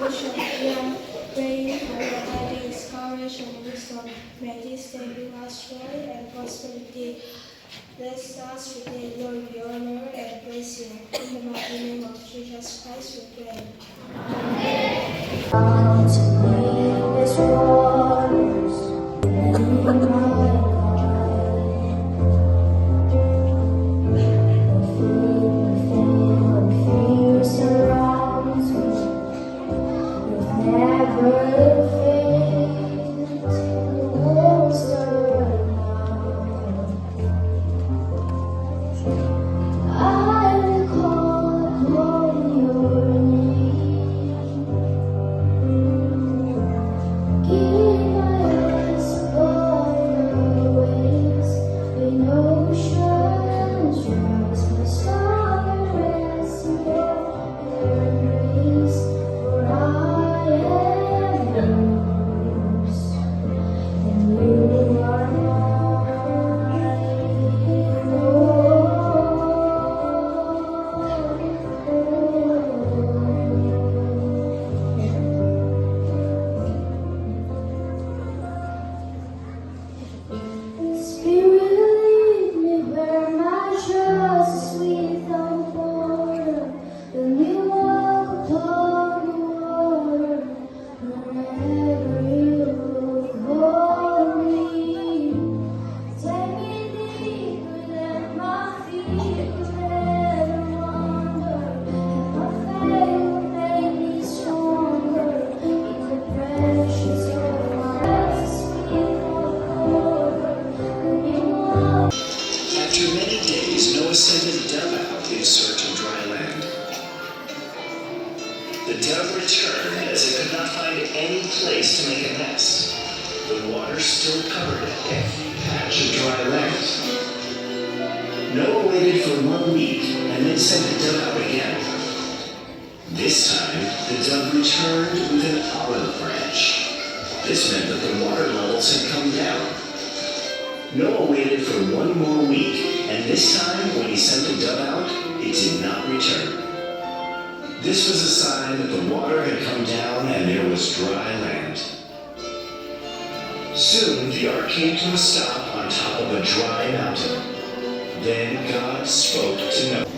ocean beyond, praying for your guidance, courage, and wisdom. May this day bring us joy and prosperity. Bless us today, Lord, we honor and praise you. In the mighty name of Jesus Christ, we pray. Come to me, this waters, in my life. The fear surrounds me, with never faint, the walls around. I will call upon your name. Keep my eyes above the waves, when oceans rise. My song rests in your embrace, for I am yours, and you are Spirit, lead me where my trust is without border. Let me walk upon the water wherever you call me. Take me deeper than my feet could ever wander. And my faith will make me stronger in the precious of my After many days, Noah sent a dove out in search of dry land. The dove returned as it could not find any place to make a nest. The water still covered every patch of dry land. Noah waited for 1 week and then sent the dove out again. This time, the dove returned with an olive branch. This meant that the water levels had come down. Noah waited for 1 more week, and this time, when he sent the dove out, it did not return. This was a sign that the water had come down and there was dry land. Soon, the ark came to a stop on top of a dry mountain. Then God spoke to Noah.